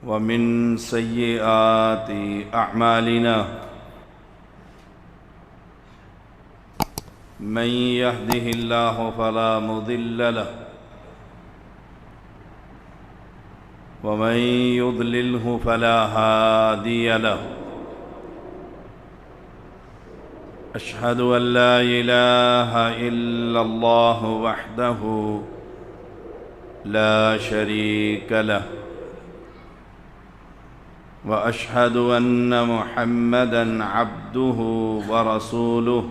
ومن سيئات أعمالنا من يهده الله فلا مضل له ومن يضلله فلا هادي له. أشهد أن لا إله إلا الله وحده لا شريك له وأشهد أن محمدًا عبده ورسوله.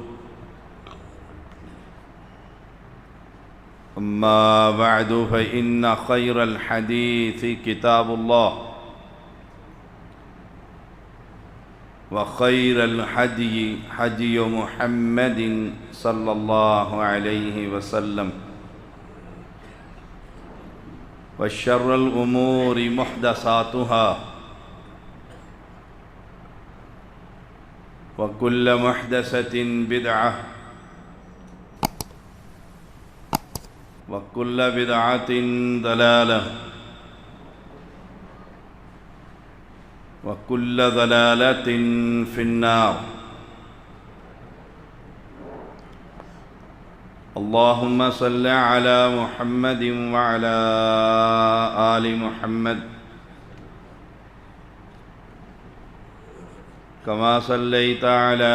أما بعد فإن خير الحديث كتاب الله وخير الهدي هدي محمد صلى الله عليه وسلم وشر الأمور محدثاتها وكل محدثة بدعة وكل بدعة ضلالة وكل ضلالة في النار. اللهم صل على محمد وعلى آل محمد كما صليت على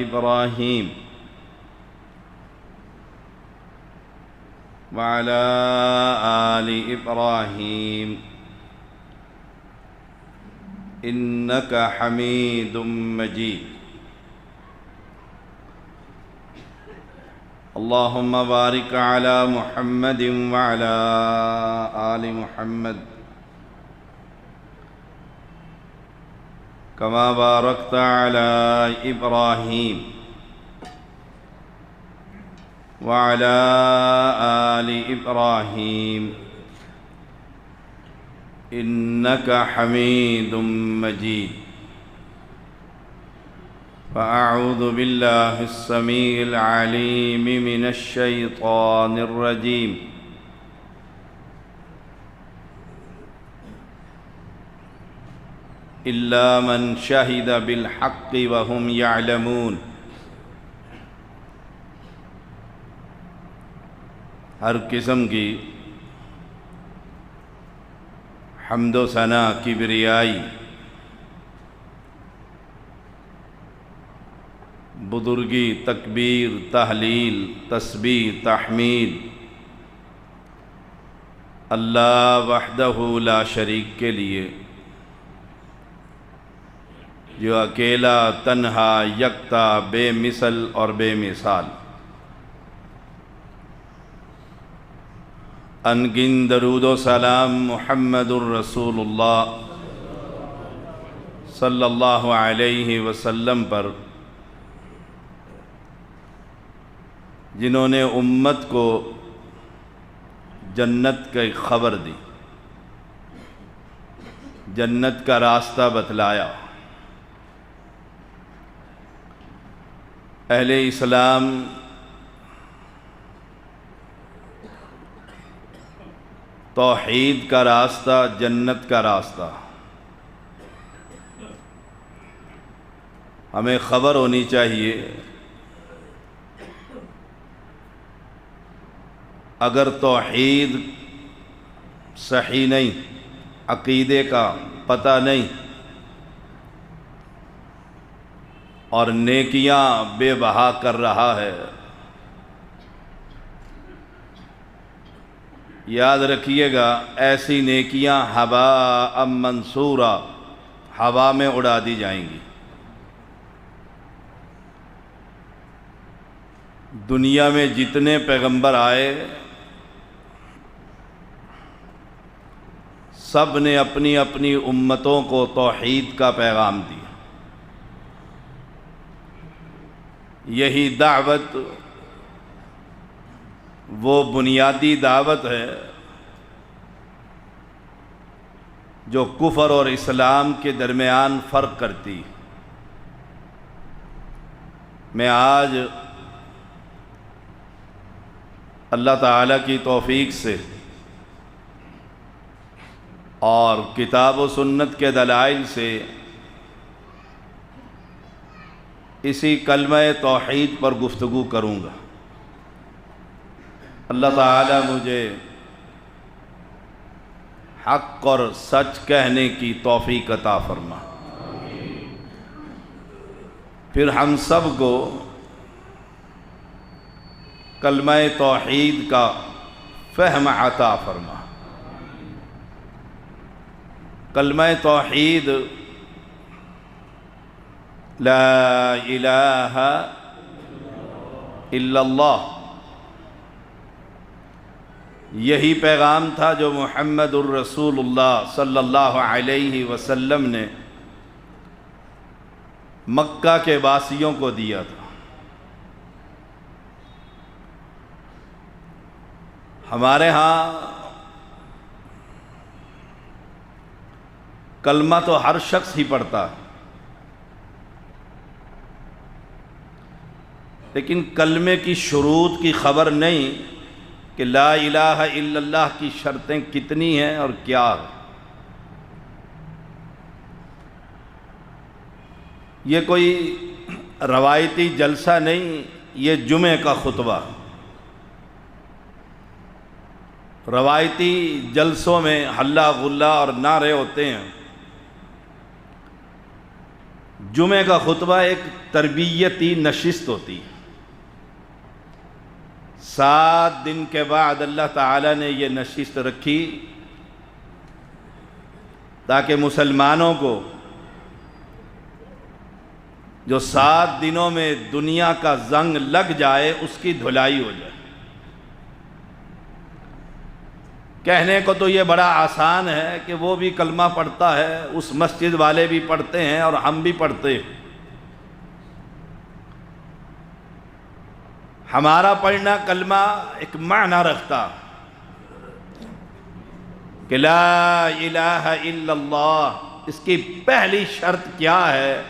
إبراهيم وعلى آل إبراهيم إنك حميد مجيد. اللهم بارك على محمد وعلى آل محمد كما باركت على إبراهيم وعلى آل إبراهيم إنك حميد مجيد. فأعوذ بالله السميع العليم من الشيطان الرجيم. إلا من شهد بالحق وهم يعلمون. ہر قسم کی حمد و ثنا کبریائی بزرگی تکبیر تحلیل تسبیح تحمید اللہ وحدہ لا شریک کے لیے، جو اکیلا تنہا یکتا بے مثل اور بے مثال، انگن درود و سلام محمد الرسول اللہ صلی اللہ علیہ وسلم پر، جنہوں نے امت کو جنت کی خبر دی، جنت کا راستہ بتلایا. اہل اسلام توحید کا راستہ، جنت کا راستہ، ہمیں خبر ہونی چاہیے. اگر توحید صحیح نہیں، عقیدے کا پتہ نہیں اور نیکیاں بے بہا کر رہا ہے، یاد رکھیے گا ایسی نیکیاں ہباء منصورا، ہوا میں اڑا دی جائیں گی. دنیا میں جتنے پیغمبر آئے سب نے اپنی اپنی امتوں کو توحید کا پیغام دیا. یہی دعوت وہ بنیادی دعوت ہے جو کفر اور اسلام کے درمیان فرق کرتی. میں آج اللہ تعالیٰ کی توفیق سے اور کتاب و سنت کے دلائل سے اسی کلمہ توحید پر گفتگو کروں گا۔ اللہ تعالی مجھے حق اور سچ کہنے کی توفیق عطا فرما، پھر ہم سب کو کلمہ توحید کا فہم عطا فرما۔ کلمہ توحید لا الہ الا اللہ، یہی پیغام تھا جو محمد الرسول اللہ صلی اللہ علیہ وسلم نے مکہ کے واسیوں کو دیا تھا۔ ہمارے ہاں کلمہ تو ہر شخص ہی پڑھتا ہے، لیکن کلمے کی شروط کی خبر نہیں کہ لا الہ الا اللہ کی شرطیں کتنی ہیں اور کیا ہے۔ یہ کوئی روایتی جلسہ نہیں، یہ جمعہ کا خطبہ۔ روایتی جلسوں میں ہلا غلہ اور نعرے ہوتے ہیں، جمعہ کا خطبہ ایک تربیتی نشست ہوتی ہے۔ 7 دن کے بعد اللہ تعالیٰ نے یہ نشست رکھی تاکہ مسلمانوں کو جو 7 دنوں میں دنیا کا زنگ لگ جائے اس کی دھلائی ہو جائے۔ کہنے کو تو یہ بڑا آسان ہے کہ وہ بھی کلمہ پڑھتا ہے، اس مسجد والے بھی پڑھتے ہیں اور ہم بھی پڑھتے ہیں۔ ہمارا پڑھنا کلمہ ایک معنی رکھتا کہ لا الہ الا اللہ، اس کی پہلی شرط کیا ہے؟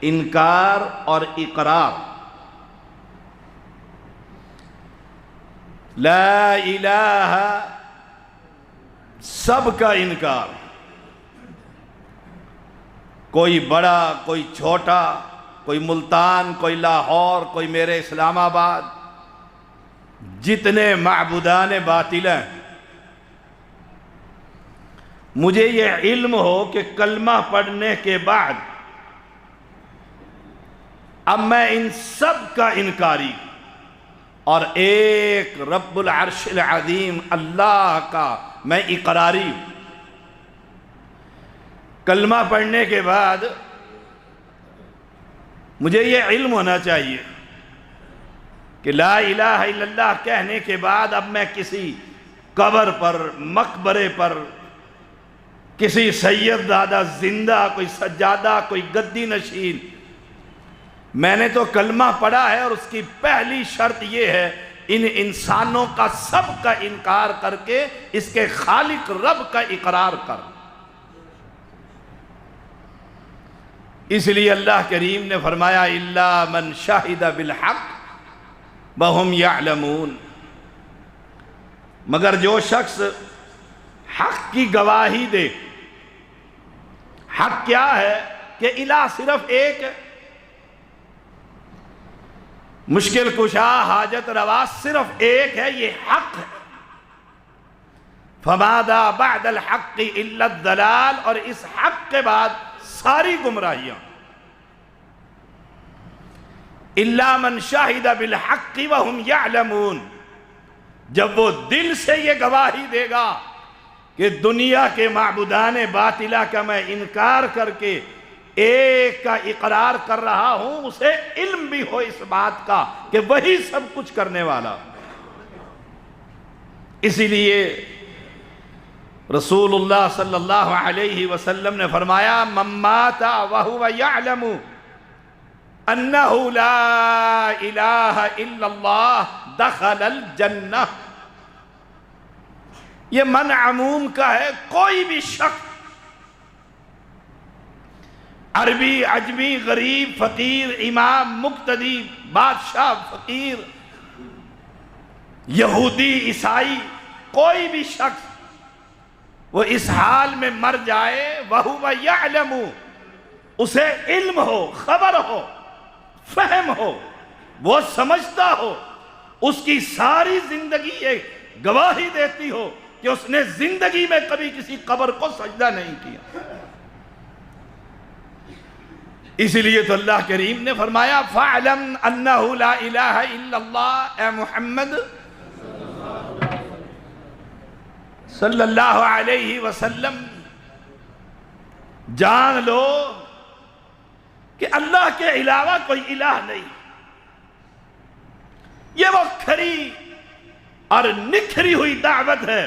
انکار اور اقرار۔ لا الہ سب کا انکار، کوئی بڑا کوئی چھوٹا، کوئی ملتان کوئی لاہور کوئی میرے اسلام آباد، جتنے معبودان باطل ہیں، مجھے یہ علم ہو کہ کلمہ پڑھنے کے بعد اب میں ان سب کا انکاری اور ایک رب العرش العظیم اللہ کا میں اقراری ہوں۔ کلمہ پڑھنے کے بعد مجھے یہ علم ہونا چاہیے کہ لا الہ الا اللہ کہنے کے بعد اب میں کسی قبر پر، مقبرے پر، کسی سید زادہ زندہ، کوئی سجادہ، کوئی گدی نشین، میں نے تو کلمہ پڑھا ہے اور اس کی پہلی شرط یہ ہے ان انسانوں کا سب کا انکار کر کے اس کے خالق رب کا اقرار کر۔ اس لیے اللہ کریم نے فرمایا الا من شہد بالحق وہم یعلمون، مگر جو شخص حق کی گواہی دے۔ حق کیا ہے؟ کہ الہ صرف ایک ہے، مشکل کشا حاجت روا صرف ایک ہے، یہ حق ہے۔ فماذا بعد الحق الا الضلال، اور اس حق کے بعد ساری گمراہیاں۔ الا من شہد بالحق وہم یعلمون، جب وہ دل سے یہ گواہی دے گا کہ دنیا کے معبودان باطلہ کا میں انکار کر کے ایک کا اقرار کر رہا ہوں، اسے علم بھی ہو اس بات کا کہ وہی سب کچھ کرنے والا۔ اسی لیے رسول اللہ صلی اللہ علیہ وسلم نے فرمایا من مات وہو یعلم انہ لا الہ الا اللہ دخل الجنہ۔ یہ من عموم کا ہے، کوئی بھی شخص، عربی عجمی غریب فقیر امام مقتدی بادشاہ فقیر یہودی عیسائی، کوئی بھی شخص وہ اس حال میں مر جائے وَهُوَ يَعْلَمُ، اسے علم ہو، خبر ہو، فہم ہو، وہ سمجھتا ہو، اس کی ساری زندگی ایک گواہی دیتی ہو کہ اس نے زندگی میں کبھی کسی قبر کو سجدہ نہیں کیا۔ اسی لیے تو اللہ کریم نے فرمایا فَاعْلَمْ أَنَّهُ لَا إِلَهَ إِلَّا اللَّهُ، اے محمد صلی اللہ علیہ وسلم جان لو کہ اللہ کے علاوہ کوئی الہ نہیں۔ یہ وہ کھری اور نکھری ہوئی دعوت ہے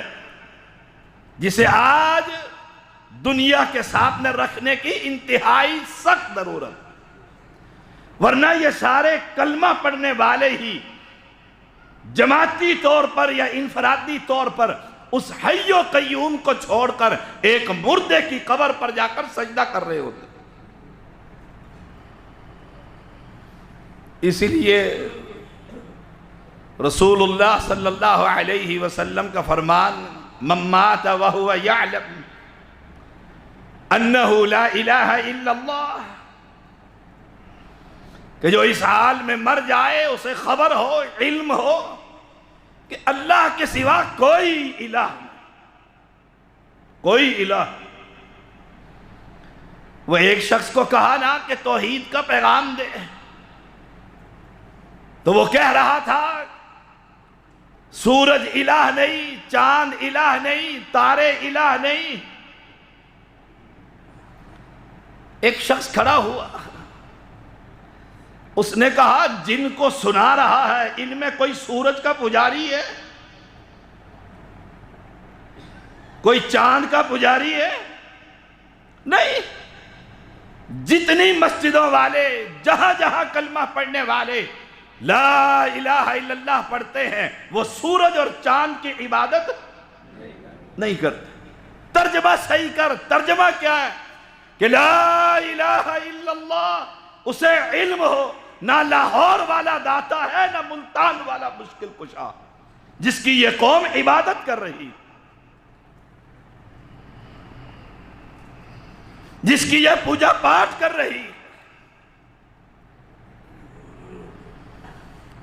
جسے آج دنیا کے سامنے رکھنے کی انتہائی سخت ضرورت، ورنہ یہ سارے کلمہ پڑھنے والے ہی جماعتی طور پر یا انفرادی طور پر اس حی و قیوم کو چھوڑ کر ایک مردے کی قبر پر جا کر سجدہ کر رہے ہوتے۔ اسی لیے رسول اللہ صلی اللہ علیہ وسلم کا فرمان من مات وہو یعلم انہ لا الہ الا اللہ، کہ جو اس حال میں مر جائے اسے خبر ہو، علم ہو کہ اللہ کے سوا کوئی الہ نہیں، کوئی الہ۔ وہ ایک شخص کو کہا نا کہ توحید کا پیغام دے، تو وہ کہہ رہا تھا سورج الہ نہیں، چاند الہ نہیں، تارے الہ نہیں۔ ایک شخص کھڑا ہوا، اس نے کہا جن کو سنا رہا ہے ان میں کوئی سورج کا پجاری ہے، کوئی چاند کا پجاری ہے؟ نہیں۔ جتنی مسجدوں والے، جہاں جہاں کلمہ پڑھنے والے لا الہ الا اللہ پڑھتے ہیں، وہ سورج اور چاند کی عبادت نہیں کرتے۔ ترجمہ صحیح کر، ترجمہ کیا ہے؟ کہ لا الہ الا اللہ اسے علم ہو، نہ لاہور والا داتا ہے، نہ ملتان والا مشکل کشا، جس کی یہ قوم عبادت کر رہی، جس کی یہ پوجا پاٹ کر رہی۔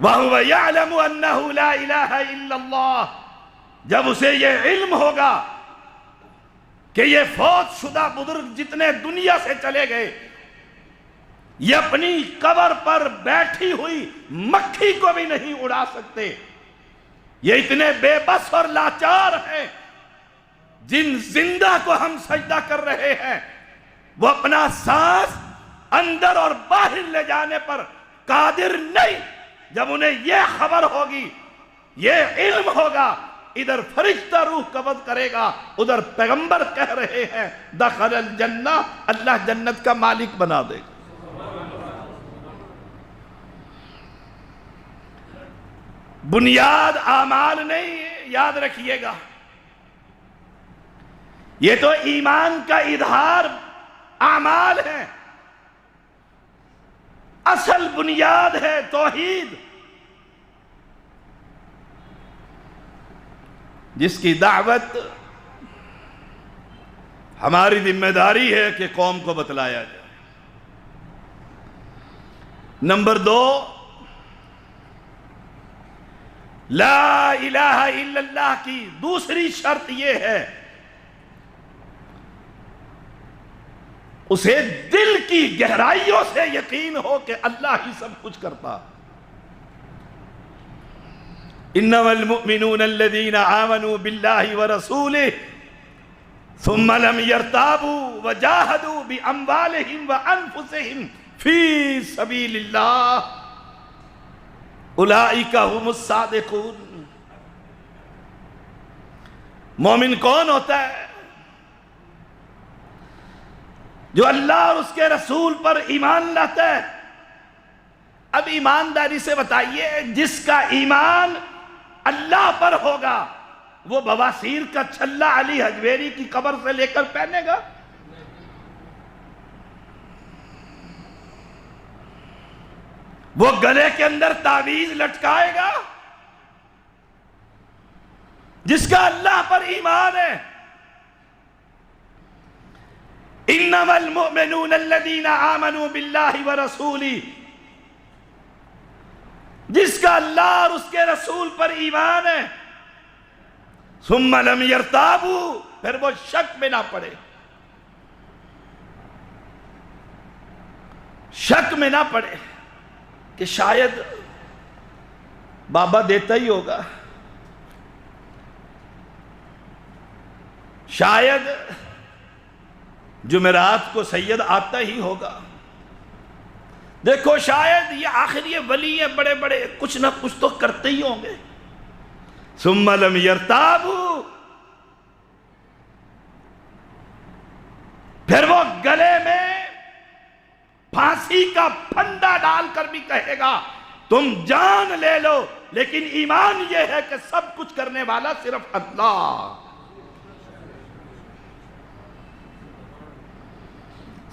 وَهُوَ يَعْلَمُ أَنَّهُ لَا إِلَهَ إِلَّا اللَّهُ، جب اسے یہ علم ہوگا کہ یہ فوت شدہ بزرگ جتنے دنیا سے چلے گئے، یہ اپنی قبر پر بیٹھی ہوئی مکھی کو بھی نہیں اڑا سکتے، یہ اتنے بے بس اور لاچار ہیں، جن زندہ کو ہم سجدہ کر رہے ہیں وہ اپنا سانس اندر اور باہر لے جانے پر قادر نہیں۔ جب انہیں یہ خبر ہوگی، یہ علم ہوگا، ادھر فرشتہ روح قبض کرے گا، ادھر پیغمبر کہہ رہے ہیں دخل الجنہ، اللہ جنت کا مالک بنا دے گا۔ بنیاد اعمال نہیں ہے، یاد رکھیے گا، یہ تو ایمان کا اظہار اعمال ہے، اصل بنیاد ہے توحید، جس کی دعوت ہماری ذمہ داری ہے کہ قوم کو بتلایا جائے۔ نمبر 2، لا الہ الا اللہ کی دوسری شرط یہ ہے اسے دل کی گہرائیوں سے یقین ہو کہ اللہ ہی سب کچھ کرتا۔ انما المؤمنون الذين آمنوا بالله ورسوله ثم لم يرتابوا وجاهدوا بأموالهم وأنفسهم في سبيل الله أولئك هم الصادقون۔ مومن کون ہوتا ہے؟ جو اللہ اور اس کے رسول پر ایمان لاتا ہے۔ اب ایمانداری سے بتائیے، جس کا ایمان اللہ پر ہوگا وہ بواسیر کا چھلا علی حجویری کی قبر سے لے کر پہنے گا؟ وہ گلے کے اندر تعویذ لٹکائے گا؟ جس کا اللہ پر ایمان ہے انما المؤمنون الذین آمنوا باللہ ورسولہ، جس کا اللہ اور اس کے رسول پر ایمان ہے، ثم لم یرتابوا، پھر وہ شک میں نہ پڑے، شک میں نہ پڑے کہ شاید بابا دیتا ہی ہوگا، شاید جمعرات کو سید آتا ہی ہوگا، دیکھو شاید یہ آخر یہ ولی ہیں بڑے بڑے، کچھ نہ کچھ تو کرتے ہی ہوں گے۔ ثم لم یرتابوا، پھر وہ گلے میں پھانسی کا پھندا ڈال کر بھی کہے گا تم جان لے لو، لیکن ایمان یہ ہے کہ سب کچھ کرنے والا صرف اللہ۔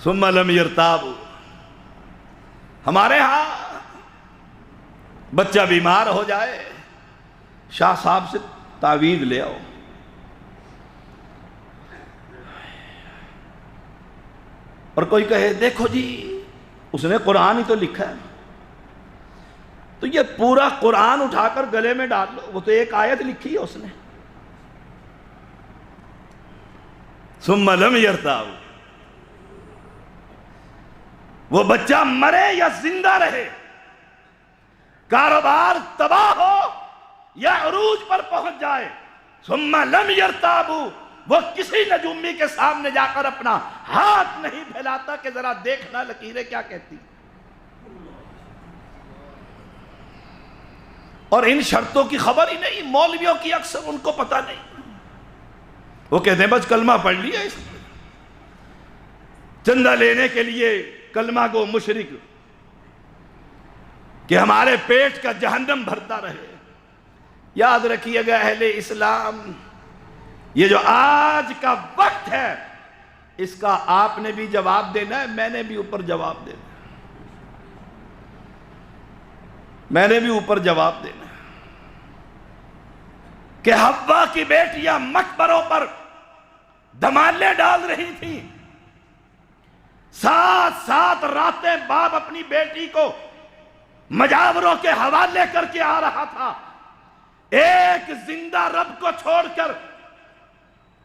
ثم لم یرتابوا، ہمارے ہاں بچہ بیمار ہو جائے، شاہ صاحب سے تعویذ لے آؤ، اور کوئی کہے دیکھو جی اس نے قرآن ہی تو لکھا ہے، تو یہ پورا قرآن اٹھا کر گلے میں ڈال لو، وہ تو ایک آیت لکھی ہے اس نے۔ ثم لم یرتابوا، وہ بچہ مرے یا زندہ رہے، کاروبار تباہ ہو یا عروج پر پہنچ جائے، ثم لم یرتابوا، وہ کسی نجومی کے سامنے جا کر اپنا ہاتھ نہیں پھیلاتا کہ ذرا دیکھنا لکیریں کیا کہتی، اور ان شرطوں کی خبر ہی نہیں، مولویوں کی اکثر ان کو پتہ نہیں، وہ کہتے ہیں بس کلمہ پڑھ لیا، اس چندہ لینے کے لیے کلمہ گو مشرک، کہ ہمارے پیٹ کا جہنم بھرتا رہے۔ یاد رکھیے گا اہل اسلام، یہ جو آج کا وقت ہے اس کا آپ نے بھی جواب دینا ہے، میں نے بھی اوپر جواب دینا ہے، میں نے بھی اوپر جواب دینا ہے، کہ حوا کی بیٹیاں مقبروں پر دھمالے ڈال رہی تھیں، 7 راتیں باپ اپنی بیٹی کو مجاوروں کے حوالے کر کے آ رہا تھا، ایک زندہ رب کو چھوڑ کر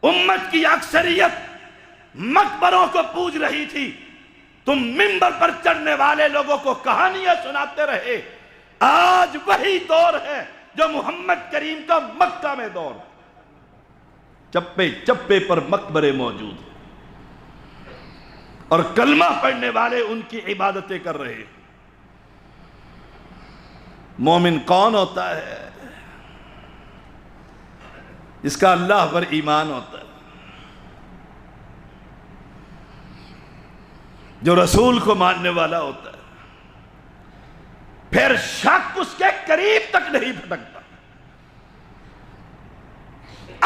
امت کی اکثریت مقبروں کو پوج رہی تھی، تم منبر پر چڑھنے والے لوگوں کو کہانیاں سناتے رہے۔ آج وہی دور ہے جو محمد کریم کا مکہ میں دور، چپے چپے پر مقبرے موجود اور کلمہ پڑھنے والے ان کی عبادتیں کر رہے۔ مومن کون ہوتا ہے؟ اس کا اللہ پر ایمان ہوتا ہے، جو رسول کو ماننے والا ہوتا ہے، پھر شک اس کے قریب تک نہیں پھٹکتا۔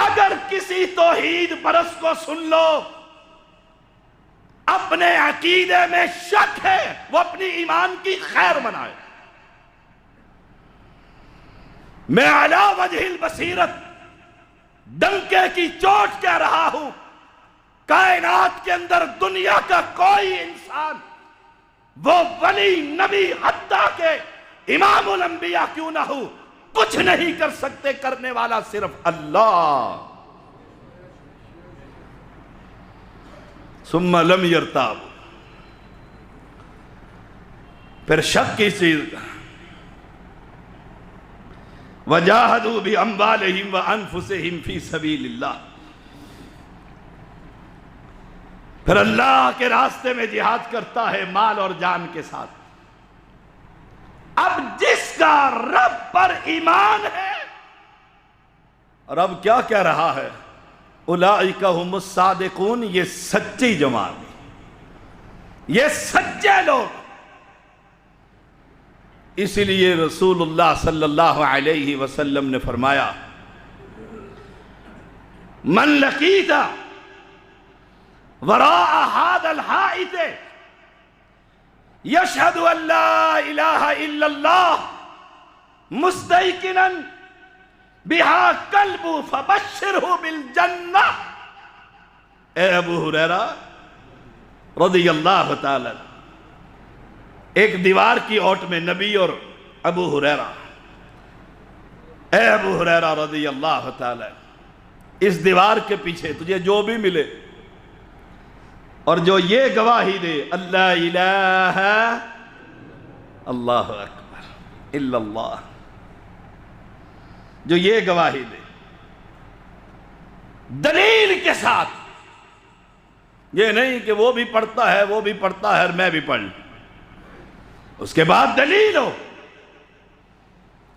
اگر کسی توحید پرست کو سن لو اپنے عقیدے میں شک ہے، وہ اپنی ایمان کی خیر منائے۔ میں علی وجہ البصیرت ڈنکے کی چوٹ کہہ رہا ہوں، کائنات کے اندر دنیا کا کوئی انسان، وہ ولی نبی حتیٰ کہ امام الانبیاء کیوں نہ ہو، کچھ نہیں کر سکتے، کرنے والا صرف اللہ۔ ثم لم یرتابوا، پھر شک کی چیز کا، وجاہدوا باموالہم وانفسہم فی سبیل اللہ، پھر اللہ کے راستے میں جہاد کرتا ہے مال اور جان کے ساتھ۔ اب جس کا رب پر ایمان ہے، رب کیا کہہ رہا ہے؟ اولئک هم الصادقون، یہ سچی جماعت، یہ سچے لوگ۔ اس لیے رسول اللہ صلی اللہ علیہ وسلم نے فرمایا، من لقیت وراء هذا الحائط یشہد ان لا الہ الا اللہ مستیقنا بہا قلب فبشرہ بالجنہ۔ اے ابو ہریرہ، رضی اللہ تعالی، ایک دیوار کی اوٹ میں نبی اور ابو ہریرہ، اے ابو ہریرہ رضی اللہ تعالی، اس دیوار کے پیچھے تجھے جو بھی ملے اور جو یہ گواہی دے اللہ الہ اللہ اکبر الا اللہ، جو یہ گواہی دے دلیل کے ساتھ، یہ نہیں کہ وہ بھی پڑھتا ہے وہ بھی پڑھتا ہے اور میں بھی پڑھ لوں، اس کے بعد دلیل ہو،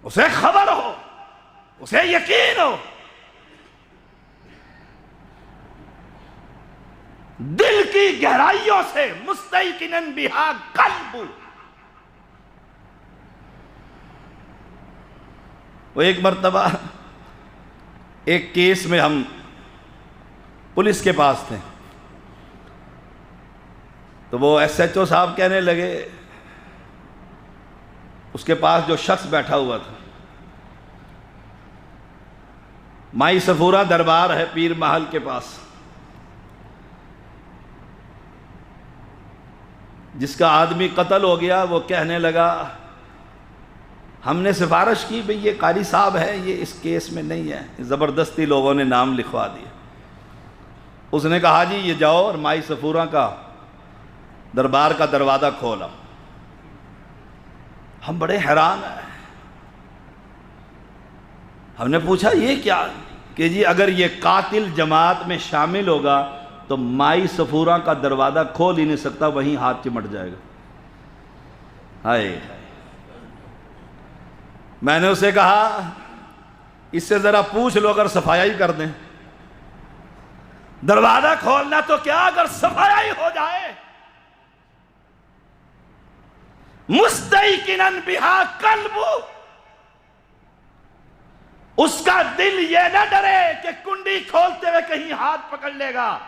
اسے خبر ہو، اسے یقین ہو، دل کی گہرائیوں سے مستیقناً بہا قلب۔ وہ ایک مرتبہ ایک کیس میں ہم پولیس کے پاس تھے، تو وہ ایس ایچ او صاحب کہنے لگے، اس کے پاس جو شخص بیٹھا ہوا تھا، مائی صفورہ دربار ہے پیر محل کے پاس، جس کا آدمی قتل ہو گیا، وہ کہنے لگا ہم نے سفارش کی بھئی یہ قاری صاحب ہے، یہ اس کیس میں نہیں ہے، زبردستی لوگوں نے نام لکھوا دیا۔ اس نے کہا جی یہ جاؤ اور مائی صفورہ کا دربار کا دروازہ کھولا۔ ہم بڑے حیران ہیں، ہم نے پوچھا یہ کیا، کہ جی اگر یہ قاتل جماعت میں شامل ہوگا تو مائی صفورہ کا دروازہ کھول ہی نہیں سکتا، وہیں ہاتھ چمٹ جائے گا۔ ہائے، میں نے اسے کہا اس سے ذرا پوچھ لو اگر صفایا ہی کر دیں، دروازہ کھولنا تو کیا اگر صفایا ہی ہو جائے، مستیقناً بہا قلب، اس کا دل یہ نہ ڈرے کہ کنڈی کھولتے ہوئے کہیں ہاتھ پکڑ لے گا۔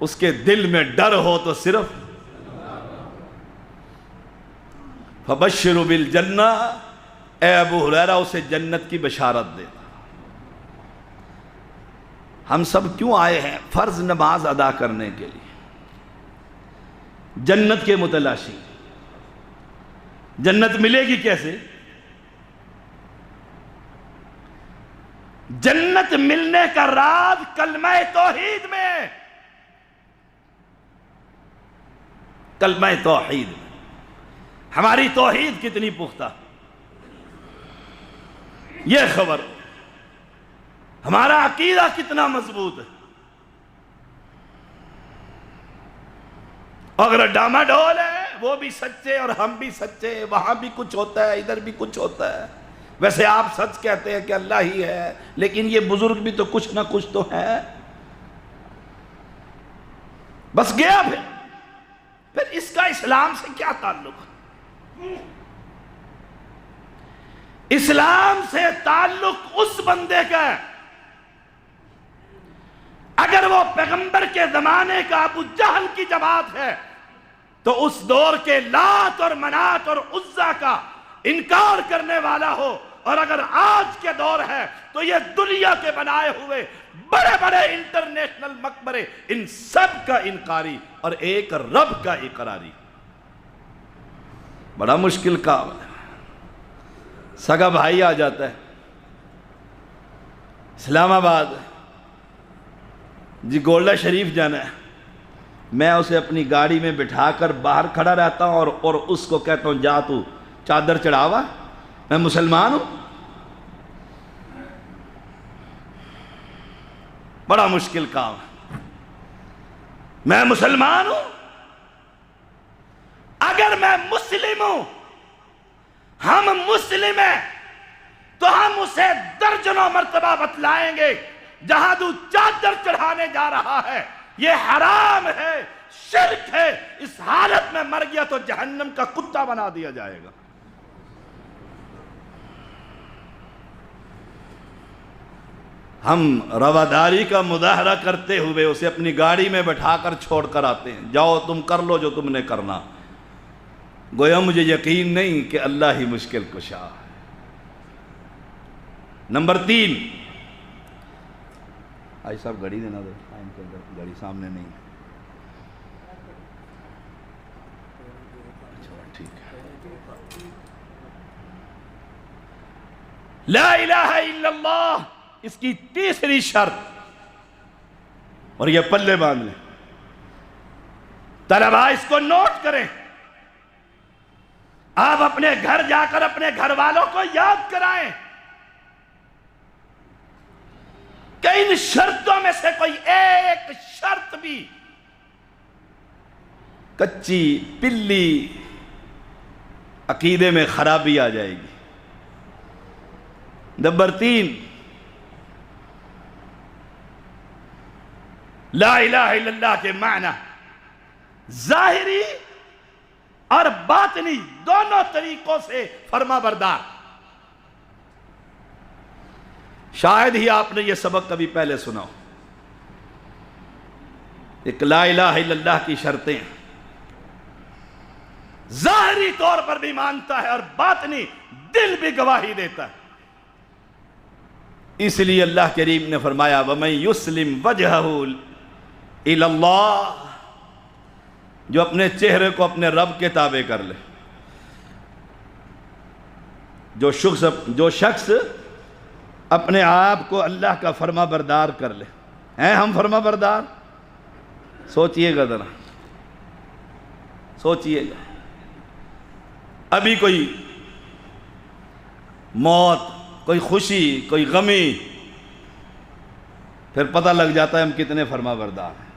اس کے دل میں ڈر ہو تو صرف فبشروا بالجنہ، اے ابو ہریرہ اسے جنت کی بشارت دے۔ ہم سب کیوں آئے ہیں؟ فرض نماز ادا کرنے کے لیے، جنت کے متلاشی۔ جنت ملے گی کیسے؟ جنت ملنے کا راز کلمہ توحید میں، کلمہ توحید میں۔ ہماری توحید کتنی پختہ، یہ خبر، ہمارا عقیدہ کتنا مضبوط ہے۔ اگر ڈاما ڈول ہے، وہ بھی سچے اور ہم بھی سچے، وہاں بھی کچھ ہوتا ہے ادھر بھی کچھ ہوتا ہے، ویسے آپ سچ کہتے ہیں کہ اللہ ہی ہے، لیکن یہ بزرگ بھی تو کچھ نہ کچھ تو ہے، بس گیا۔ پھر اس کا اسلام سے کیا تعلق؟ اسلام سے تعلق اس بندے کا ہے اگر وہ پیغمبر کے زمانے کا ابو جہل کی جماعت ہے تو اس دور کے لات اور منات اور عزا کا انکار کرنے والا ہو، اور اگر آج کے دور ہے تو یہ دنیا کے بنائے ہوئے بڑے بڑے انٹرنیشنل مقبرے، ان سب کا انکاری اور ایک رب کا اقراری۔ بڑا مشکل کام ہے۔ سگا بھائی آ جاتا ہے اسلام آباد، جی گولڈا شریف جانا ہے، میں اسے اپنی گاڑی میں بٹھا کر باہر کھڑا رہتا ہوں اور اس کو کہتا ہوں جا تو چادر چڑھاوا، میں مسلمان ہوں۔ بڑا مشکل کام ہے۔ میں مسلمان ہوں، اگر میں مسلم ہوں، ہم مسلم ہیں، تو ہم اسے درجنوں مرتبہ بتلائیں گے جہاں تو چادر چڑھانے جا رہا ہے یہ حرام ہے، شرک ہے، اس حالت میں مر گیا تو جہنم کا کتا بنا دیا جائے گا۔ ہم رواداری کا مظاہرہ کرتے ہوئے اسے اپنی گاڑی میں بٹھا کر چھوڑ کر آتے ہیں، جاؤ تم کر لو جو تم نے کرنا، گویا مجھے یقین نہیں کہ اللہ ہی مشکل کشا ہے۔ نمبر 3، آج صاحب گھڑی دینا دو ٹائم کے اندر، گھڑی سامنے نہیں ہے. اچھا ٹھیک ہے. لا الہ الا اللہ اس کی تیسری شرط، اور یہ پلے باندھ لیں طلباء، اس کو نوٹ کریں. آپ اپنے گھر جا کر اپنے گھر والوں کو یاد کرائیں کہ ان شرطوں میں سے کوئی ایک شرط بھی کچی پلی عقیدے میں خرابی آ جائے گی. نمبر 3، لا الہ الا اللہ کے معنی ظاہری اور باطنی دونوں طریقوں سے فرما بردار. شاید ہی آپ نے یہ سبق کبھی پہلے سنا ہو. ایک لا الہ الا اللہ کی شرطیں ظاہری طور پر بھی مانتا ہے اور باطنی دل بھی گواہی دیتا ہے. اس لیے اللہ کریم نے فرمایا وَمَن يُسْلِمْ وَجْهَهُ إِلَى اللَّهِ، جو اپنے چہرے کو اپنے رب کے تابع کر لے. جو شخص اپنے آپ کو اللہ کا فرما بردار کر لے. ہیں ہم فرما بردار؟ سوچئے گا ذرا، سوچئے گا. ابھی کوئی موت، کوئی خوشی، کوئی غمی، پھر پتہ لگ جاتا ہے ہم کتنے فرما بردار ہیں.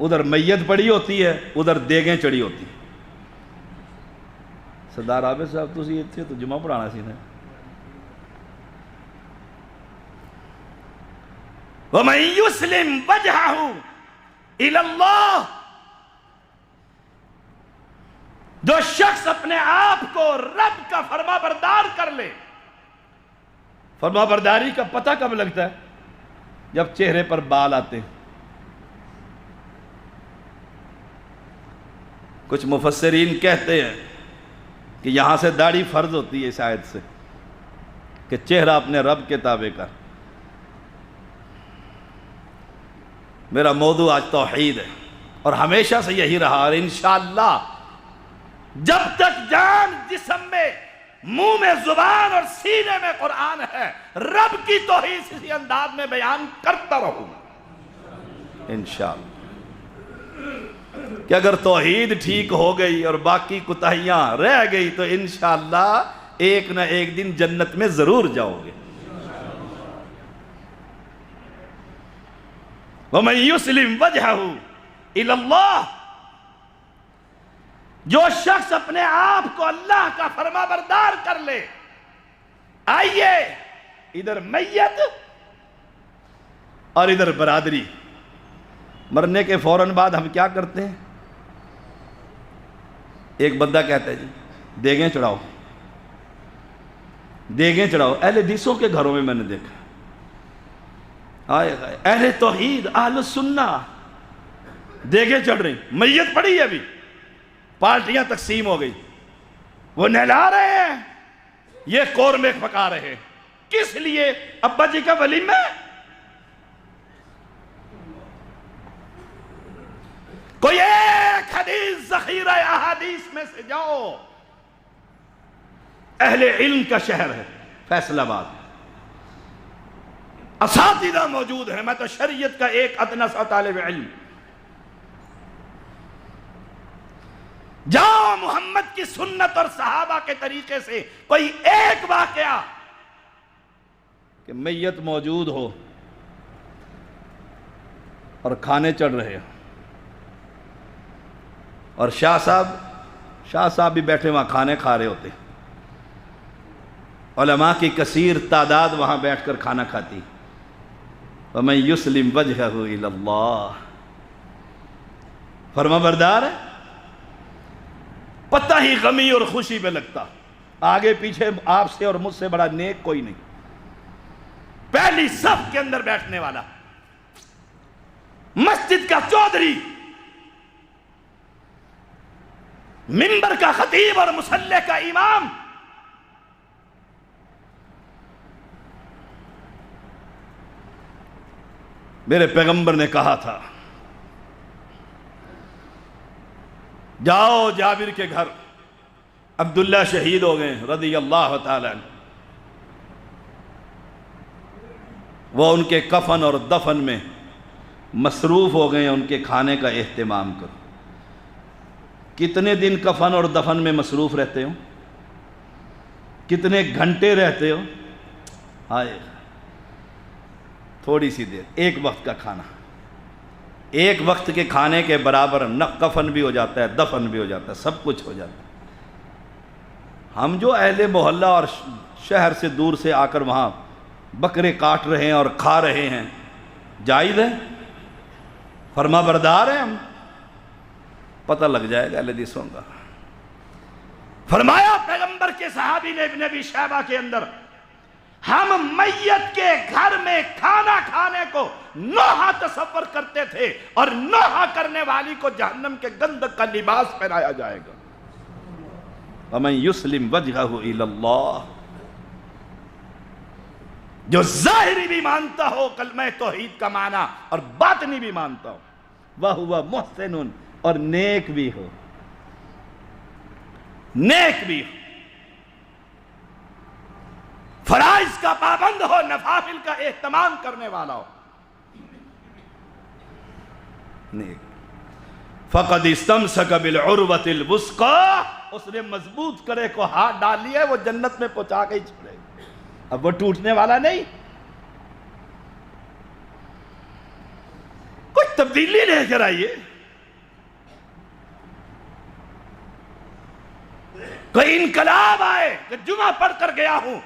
ادھر میت پڑی ہوتی ہے، ادھر دیگیں چڑی ہوتی ہیں. سردار عابد صاحب تسی اتھے تو جمعہ پڑھانا سی نے. وَمَن يُسْلِمْ وَجْهَهُ إِلَى اللَّهِ، جو شخص اپنے آپ کو رب کا فرما بردار کر لے. فرما برداری کا پتہ کب لگتا ہے؟ جب چہرے پر بال آتے ہیں. کچھ مفسرین کہتے ہیں کہ یہاں سے داڑھی فرض ہوتی ہے اس آیت سے کہ چہرہ اپنے رب کے تابع کر. میرا موضوع آج توحید ہے اور ہمیشہ سے یہی رہا، اور انشاءاللہ جب تک جان جسم میں، منہ میں زبان اور سینے میں قرآن ہے، رب کی توحید اسی انداز میں بیان کرتا رہوں گا انشاءاللہ. کہ اگر توحید ٹھیک ہو گئی اور باقی کوتاہیاں رہ گئی تو انشاءاللہ ایک نہ ایک دن جنت میں ضرور جاؤ گے. وَمَن يُسْلِمْ وَجْهَهُ إِلَى اللَّهِ، جو شخص اپنے آپ کو اللہ کا فرما بردار کر لے. آئیے ادھر میت اور ادھر برادری. مرنے کے فوراً بعد ہم کیا کرتے ہیں؟ ایک بندہ کہتا ہے جی دیگیں چڑھاؤ، دیگیں چڑھاؤ. اہل حدیثوں کے گھروں میں نے دیکھا، اہل توحید، اہل سنہ، دیگیں چڑھ رہی، میت پڑی ہے، ابھی پارٹیاں تقسیم ہو گئی، وہ نہلا رہے ہیں، یہ قورمے پکا رہے ہیں. کس لیے؟ ابا جی کا ولیمہ. کوئی ایک حدیث ذخیرہ احادیث میں سے جاؤ. اہل علم کا شہر ہے فیصل آباد، اساتذہ موجود ہیں. میں تو شریعت کا ایک ادنیٰ سا طالب علم. جاؤ محمد کی سنت اور صحابہ کے طریقے سے کوئی ایک واقعہ کہ میت موجود ہو اور کھانے چڑھ رہے ہو، اور شاہ صاحب بھی بیٹھے وہاں کھانے کھا رہے ہوتے. علماء کی کثیر تعداد وہاں بیٹھ کر کھانا کھاتی. وَمَن يُسْلِمْ وَجْهَهُ إِلَى اللَّهِ، فرما بردار ہے. پتہ ہی غمی اور خوشی پہ لگتا، آگے پیچھے آپ سے اور مجھ سے بڑا نیک کوئی نہیں. پہلی صف کے اندر بیٹھنے والا، مسجد کا چودھری، منبر کا خطیب اور مصلی کا امام. میرے پیغمبر نے کہا تھا جاؤ جابر کے گھر، عبداللہ شہید ہو گئے رضی اللہ تعالیٰ عنہ، وہ ان کے کفن اور دفن میں مصروف ہو گئے، ان کے کھانے کا اہتمام کرو۔ کتنے دن کفن اور دفن میں مصروف رہتے ہو؟ کتنے گھنٹے رہتے ہو؟ ہائے، تھوڑی سی دیر، ایک وقت کا کھانا، ایک وقت کے کھانے کے برابر نہ کفن بھی ہو جاتا ہے، دفن بھی ہو جاتا ہے، سب کچھ ہو جاتا ہے۔ ہم جو اہل محلہ اور شہر سے دور سے آ کر وہاں بکرے کاٹ رہے ہیں اور کھا رہے ہیں، جائز ہے؟ فرما بردار ہیں ہم؟ پتہ لگ جائے گا حدیثوں کا۔ فرمایا پیغمبر کے صحابی نے ابن ابی شیبہ کے اندر، ہم میت کے گھر میں کھانا کھانے کو نوحہ تصور کرتے تھے، اور نوحہ کرنے والی کو جہنم کے گندک کا لباس پہنایا جائے گا۔ وَمَن يُسْلِمْ وَجْهَهُ إِلَى اللَّهِ، جو ظاہری بھی مانتا ہو کلمہ توحید کا معنی اور باطنی بھی مانتا ہو، وَهُوَ مُحْسِنٌ، اور نیک بھی ہو، نیک بھی ہو، فرائض کا پابند ہو، نوافل کا اہتمام کرنے والا ہو، نیک۔ فَقَدْ اسْتَمْسَكَ بِالْعُرْوَةِ الْوُثْقَىٰ، اس نے مضبوط کرے کو ہاتھ ڈال لیا، وہ جنت میں پہنچا کے ہی چھوڑے، اب وہ ٹوٹنے والا نہیں۔ کچھ تبدیلی لے کر آئیے، کوئی انقلاب آئے کہ جمعہ پڑھ کر گیا ہوں،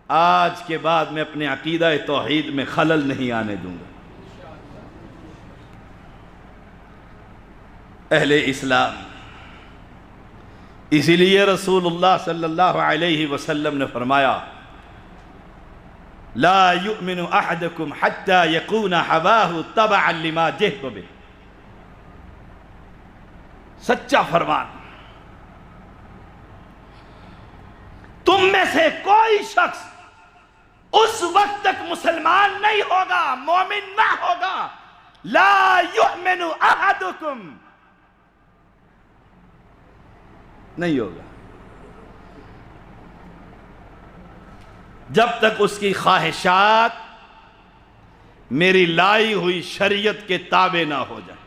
آج کے بعد میں اپنے عقیدہ توحید میں خلل نہیں آنے دوں گا۔ اہل اسلام، اسی لیے رسول اللہ صلی اللہ علیہ وسلم نے فرمایا لا یؤمن احدکم حتی یکون ہواہ تبعا لما جئت بہ، سچا فرمان، تم میں سے کوئی شخص اس وقت تک مسلمان نہیں ہوگا، مومن نہ ہوگا، لا یؤمن احدکم، نہیں ہوگا جب تک اس کی خواہشات میری لائی ہوئی شریعت کے تابع نہ ہو جائے۔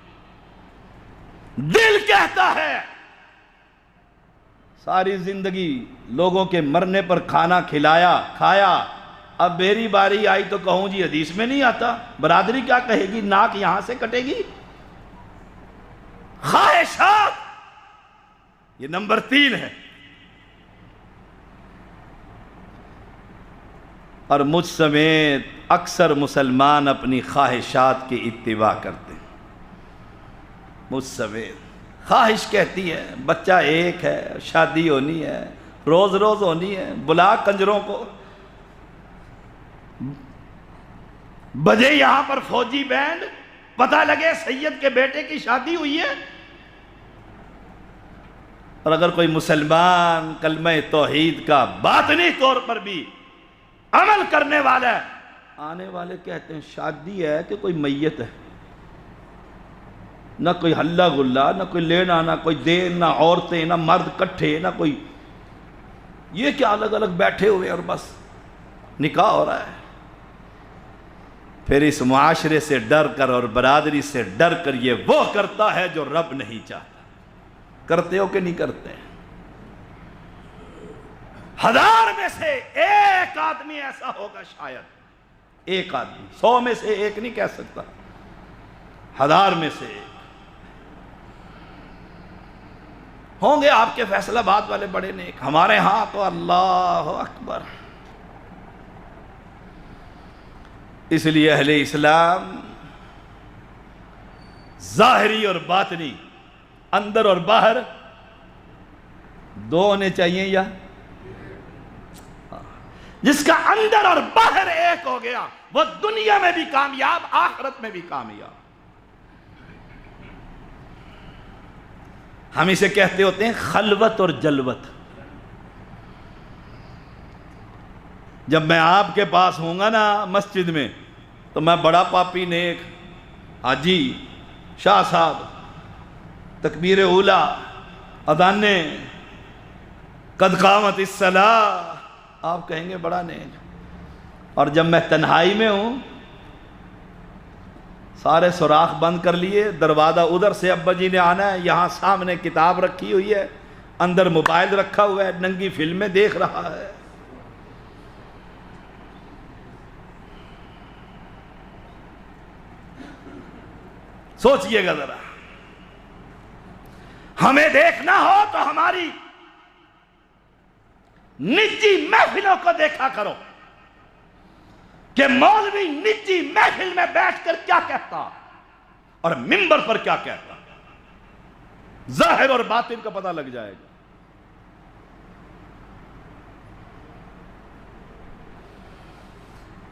دل کہتا ہے ساری زندگی لوگوں کے مرنے پر کھانا کھایا، اب میری باری آئی تو کہوں جی حدیث میں نہیں آتا، برادری کیا کہے گی، ناک یہاں سے کٹے گی۔ خواہشات یہ نمبر 3 ہے، اور مجھ سمیت اکثر مسلمان اپنی خواہشات کی اتباع کرتے ہیں۔ مجھ سمیت خواہش کہتی ہے بچہ ایک ہے، شادی ہونی ہے، روز روز ہونی ہے، بلا کنجروں کو، بجے یہاں پر فوجی بینڈ، پتہ لگے سید کے بیٹے کی شادی ہوئی ہے۔ اور اگر کوئی مسلمان کلمہ توحید کا باطنی طور پر بھی عمل کرنے والا ہے، آنے والے کہتے ہیں شادی ہے کہ کوئی میت ہے، نہ کوئی ہلہ گلہ، نہ کوئی لینا، نہ کوئی دین، نہ عورتیں، نہ مرد کٹھے، نہ کوئی، یہ کیا الگ الگ بیٹھے ہوئے اور بس نکاح ہو رہا ہے۔ پھر اس معاشرے سے ڈر کر اور برادری سے ڈر کر یہ وہ کرتا ہے جو رب نہیں چاہتا۔ کرتے ہو کہ نہیں کرتے؟ 1000 میں سے ایک آدمی ایسا ہوگا، شاید ایک آدمی، 100 میں سے ایک نہیں کہہ سکتا، 1000 میں سے ایک ہوں گے۔ آپ کے فیصلہ باد والے بڑے نیک، ہمارے ہاں تو اللہ اکبر۔ اس لیے اہل اسلام ظاہری اور باطنی، اندر اور باہر دو ہونے چاہیے، یا جس کا اندر اور باہر ایک ہو گیا وہ دنیا میں بھی کامیاب، آخرت میں بھی کامیاب۔ ہم اسے کہتے ہوتے ہیں خلوت اور جلوت۔ جب میں آپ کے پاس ہوں گا نا مسجد میں، تو میں بڑا پاپی نیک حاجی شاہ صاحب تکبیر اولا اذانے قد قامت الصلاۃ، آپ کہیں گے بڑا نیک۔ اور جب میں تنہائی میں ہوں، سارے سوراخ بند کر لیے، دروازہ ادھر سے ابا جی نے آنا ہے، یہاں سامنے کتاب رکھی ہوئی ہے، اندر موبائل رکھا ہوا ہے، ننگی فلمیں دیکھ رہا ہے۔ سوچئے گا ذرا، ہمیں دیکھنا ہو تو ہماری نجی محفلوں کو دیکھا کرو کہ مولوی نجی محفل میں بیٹھ کر کیا کہتا اور منبر پر کیا کہتا، ظاہر اور باطن کا پتہ لگ جائے گا۔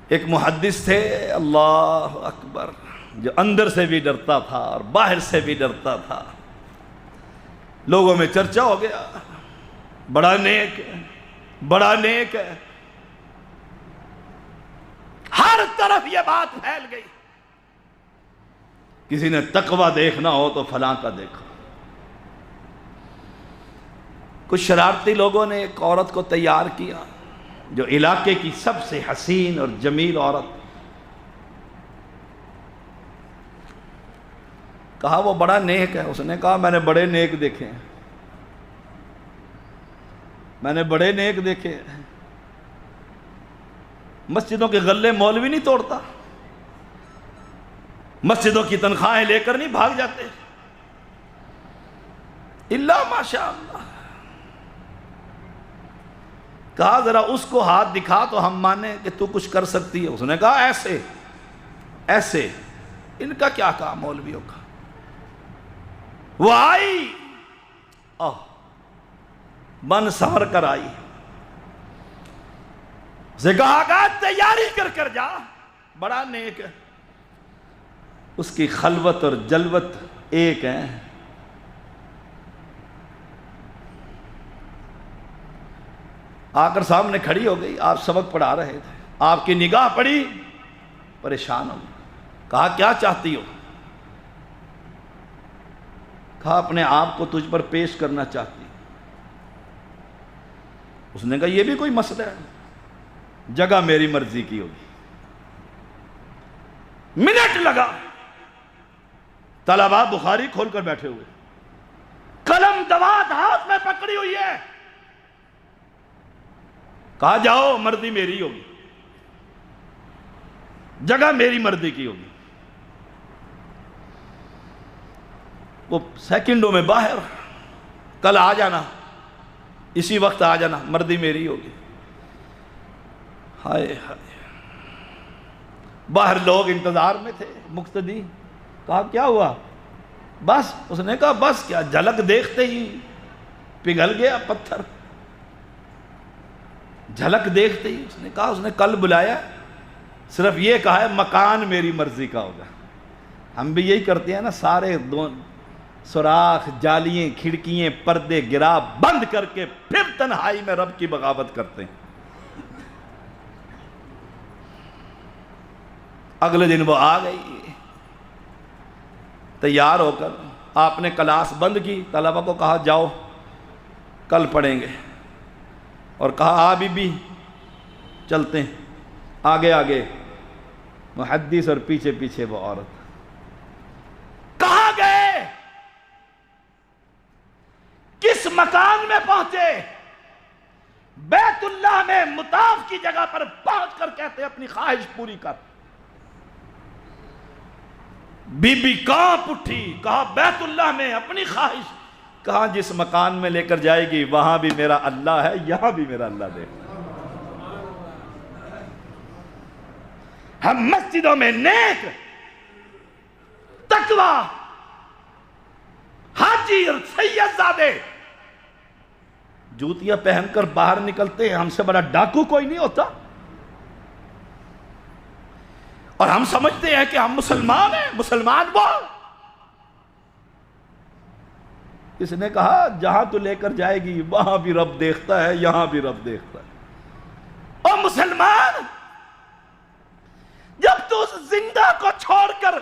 ایک محدث تھے، اللہ اکبر، جو اندر سے بھی ڈرتا تھا اور باہر سے بھی ڈرتا تھا۔ لوگوں میں چرچا ہو گیا، بڑا نیک ہے، بڑا نیک ہے، ہر طرف یہ بات پھیل گئی۔ کسی نے تقوی دیکھنا ہو تو فلاں کا دیکھو۔ کچھ شرارتی لوگوں نے ایک عورت کو تیار کیا جو علاقے کی سب سے حسین اور جمیل عورت، کہا وہ بڑا نیک ہے۔ اس نے کہا میں نے بڑے نیک دیکھے ہیں، میں نے بڑے نیک دیکھے ہیں۔ مسجدوں کے غلے مولوی نہیں توڑتا، مسجدوں کی تنخواہیں لے کر نہیں بھاگ جاتے، الا ماشاء اللہ۔ کہا ذرا اس کو ہاتھ دکھا تو ہم مانیں کہ تو کچھ کر سکتی ہے۔ اس نے کہا ایسے ایسے، ان کا کیا کام مولویوں کا۔ وہ آئی، من سنور کر آئی، اسے کہا کہ تیاری کر کر جا، بڑا نیک ہے۔ اس کی خلوت اور جلوت ایک ہے۔ آ کر سامنے کھڑی ہو گئی، آپ سبق پڑھا رہے تھے، آپ کی نگاہ پڑی، پریشان ہو گئی۔ کہا کیا چاہتی ہو؟ کہا اپنے آپ کو تجھ پر پیش کرنا چاہتی۔ اس نے کہا یہ بھی کوئی مسئلہ ہے، جگہ میری مرضی کی ہوگی۔ منٹ لگا، طلباء بخاری کھول کر بیٹھے ہوئے، قلم دوات ہاتھ میں پکڑی ہوئی ہے۔ کہا جاؤ، مرضی میری ہوگی، جگہ میری مرضی کی ہوگی۔ وہ سیکنڈوں میں باہر، کل آ جانا، اسی وقت آ جانا، مرضی میری ہوگی۔ ہائے ہائے، باہر لوگ انتظار میں تھے، مقتدی۔ کہا کیا ہوا؟ بس۔ اس نے کہا بس کیا، جھلک دیکھتے ہی پگھل گیا پتھر، جھلک دیکھتے ہی۔ اس نے کہا اس نے کل بلایا، صرف یہ کہا ہے مکان میری مرضی کا ہوگا۔ ہم بھی یہی کرتے ہیں نا، سارے سوراخ، جالیاں، کھڑکیاں، پردے گرا بند کر کے پھر تنہائی میں رب کی بغاوت کرتے ہیں۔ اگلے دن وہ آ گئی تیار ہو کر، آپ نے کلاس بند کی، طلبہ کو کہا جاؤ کل پڑھیں گے، اور کہا آ بی بی چلتے ہیں، آگے آگے محدث اور پیچھے پیچھے وہ عورت۔ کہاں گئے؟ کس مکان میں پہنچے؟ بیت اللہ میں مطاف کی جگہ پر پہنچ کر کہتے اپنی خواہش پوری کر۔ بی بی کانپ اٹھی، کہا بیت اللہ میں اپنی خواہش؟ کہا جس مکان میں لے کر جائے گی وہاں بھی میرا اللہ ہے، یہاں بھی میرا اللہ دے۔ ہم مسجدوں میں نیک، تقوی، حاجی اور سید زادے جوتیاں پہن کر باہر نکلتے ہیں، ہم سے بڑا ڈاکو کوئی نہیں ہوتا، اور ہم سمجھتے ہیں کہ ہم مسلمان ہیں، مسلمان بول۔ اس نے کہا جہاں تو لے کر جائے گی وہاں بھی رب دیکھتا ہے، یہاں بھی رب دیکھتا ہے۔ اور مسلمان، جب تو اس اس زندہ کو چھوڑ کر